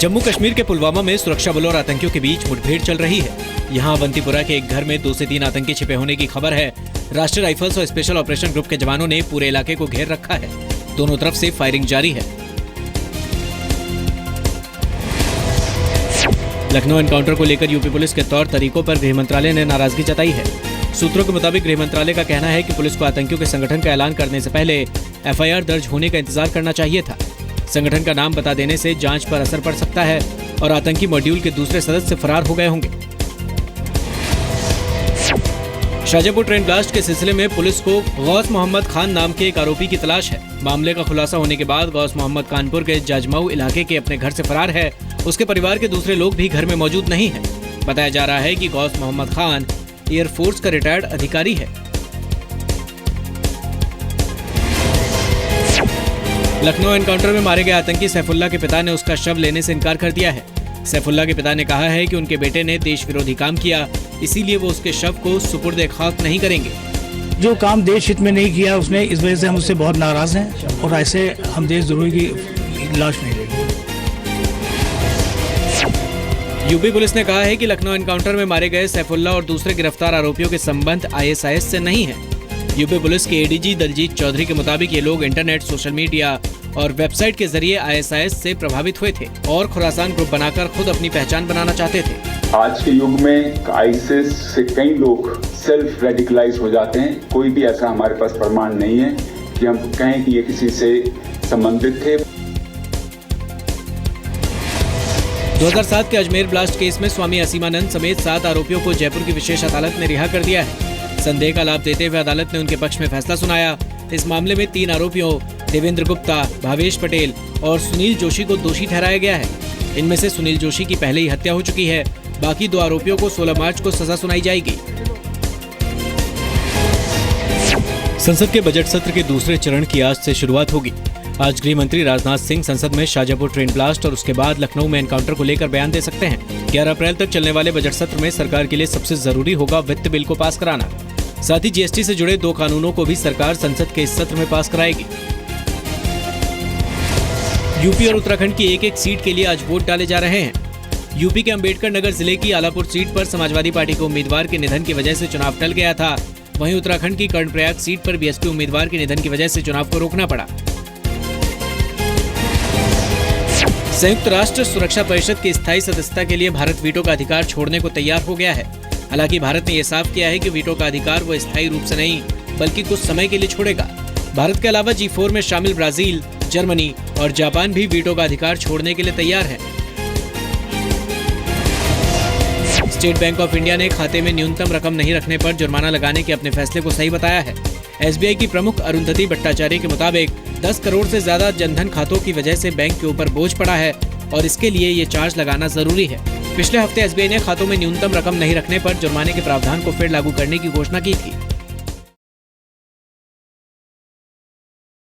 जम्मू कश्मीर के पुलवामा में सुरक्षा बलों और आतंकियों के बीच मुठभेड़ चल रही है। यहाँ अवंतीपुरा के एक घर में 2 से 3 आतंकी छिपे होने की खबर है। राष्ट्रीय राइफल्स और स्पेशल ऑपरेशन ग्रुप के जवानों ने पूरे इलाके को घेर रखा है। दोनों तरफ से फायरिंग जारी है। लखनऊ एनकाउंटर को लेकर यूपी पुलिस के तौर तरीकों पर गृह मंत्रालय ने नाराजगी जताई है। सूत्रों के मुताबिक गृह मंत्रालय का कहना है कि पुलिस को आतंकियों के संगठन का ऐलान करने से पहले FIR दर्ज होने का इंतजार करना चाहिए था। संगठन का नाम बता देने से जांच पर असर पड़ सकता है और आतंकी मॉड्यूल के दूसरे सदस्य फरार हो गए होंगे। शाहजहाँपुर ट्रेन ब्लास्ट के सिलसिले में पुलिस को गौस मोहम्मद खान नाम के एक आरोपी की तलाश है। मामले का खुलासा होने के बाद गौस मोहम्मद कानपुर के जाजमऊ इलाके के अपने घर से फरार है। उसके परिवार के दूसरे लोग भी घर में मौजूद नहीं हैं। बताया जा रहा है कि गौस मोहम्मद खान एयरफोर्स का रिटायर्ड अधिकारी है। लखनऊ एनकाउंटर में मारे गए आतंकी सैफुल्लाह के पिता ने उसका शव लेने से इनकार कर दिया है। सैफुल्लाह के पिता ने कहा है कि उनके बेटे ने देश विरोधी काम किया, इसीलिए वो उसके शव को सुपुर्द खाक नहीं करेंगे। जो काम देश हित में नहीं किया उसने, इस वजह से हम उससे बहुत नाराज हैं और ऐसे हम देशद्रोही की लाश नहीं देंगे। यूपी पुलिस ने कहा है कि लखनऊ एनकाउंटर में मारे गए सैफुल्लाह और दूसरे गिरफ्तार आरोपियों के संबंध ISIS से नहीं है। यूपी पुलिस के ADG दलजीत चौधरी के मुताबिक ये लोग इंटरनेट, सोशल मीडिया और वेबसाइट के जरिए ISIS से प्रभावित हुए थे और खुरासान ग्रुप बनाकर खुद अपनी पहचान बनाना चाहते थे। आज के युग में ISIS से कई लोग सेल्फ रेडिकलाइज हो जाते हैं। कोई भी ऐसा हमारे पास प्रमाण नहीं है कि हम कहें कि ये किसी से संबंधित थे। 2007 के अजमेर ब्लास्ट केस में स्वामी असीमानंद समेत 7 आरोपियों को जयपुर की विशेष अदालत ने रिहा कर दिया है। संदेह का लाभ देते हुए अदालत ने उनके पक्ष में फैसला सुनाया। इस मामले में 3 आरोपियों देवेंद्र गुप्ता, भावेश पटेल और सुनील जोशी को दोषी ठहराया गया है। इनमें से सुनील जोशी की पहले ही हत्या हो चुकी है। बाकी 2 आरोपियों को 16 मार्च को सजा सुनाई जाएगी। संसद के बजट सत्र के दूसरे चरण की आज से शुरुआत होगी। आज गृह मंत्री राजनाथ सिंह संसद में शाहजहाँपुर ट्रेन ब्लास्ट और उसके बाद लखनऊ में एनकाउंटर को लेकर बयान दे सकते हैं। 11 अप्रैल तक चलने वाले बजट सत्र में सरकार के लिए सबसे जरूरी होगा वित्त बिल को पास कराना। साथ ही GST से जुड़े 2 कानूनों को भी सरकार संसद के इस सत्र में पास कराएगी। यूपी और उत्तराखंड की एक-एक सीट के लिए आज वोट डाले जा रहे हैं। यूपी के अंबेडकर नगर जिले की आलापुर सीट पर समाजवादी पार्टी के उम्मीदवार के निधन की वजह से चुनाव टल गया था। वहीं उत्तराखंड की कर्णप्रयाग सीट पर BSP उम्मीदवार के निधन की वजह से चुनाव को रोकना पड़ा। संयुक्त राष्ट्र सुरक्षा परिषद की स्थायी सदस्यता के लिए भारत वीटो का अधिकार छोड़ने को तैयार हो गया है। हालांकि भारत ने यह साफ किया है कि वीटो का अधिकार वो स्थायी रूप से नहीं बल्कि कुछ समय के लिए छोड़ेगा। भारत के अलावा G4 में शामिल ब्राजील, जर्मनी और जापान भी वीटो का अधिकार छोड़ने के लिए तैयार है। स्टेट बैंक ऑफ इंडिया ने खाते में न्यूनतम रकम नहीं रखने पर जुर्माना लगाने के अपने फैसले को सही बताया है। SBI की प्रमुख अरुंधति भट्टाचार्य के मुताबिक 10 करोड़ से ज्यादा जनधन खातों की वजह से बैंक के ऊपर बोझ पड़ा है और इसके लिए ये चार्ज लगाना जरूरी है। पिछले हफ्ते SBI ने खातों में न्यूनतम रकम नहीं रखने पर जुर्माने के प्रावधान को फिर लागू करने की घोषणा की थी।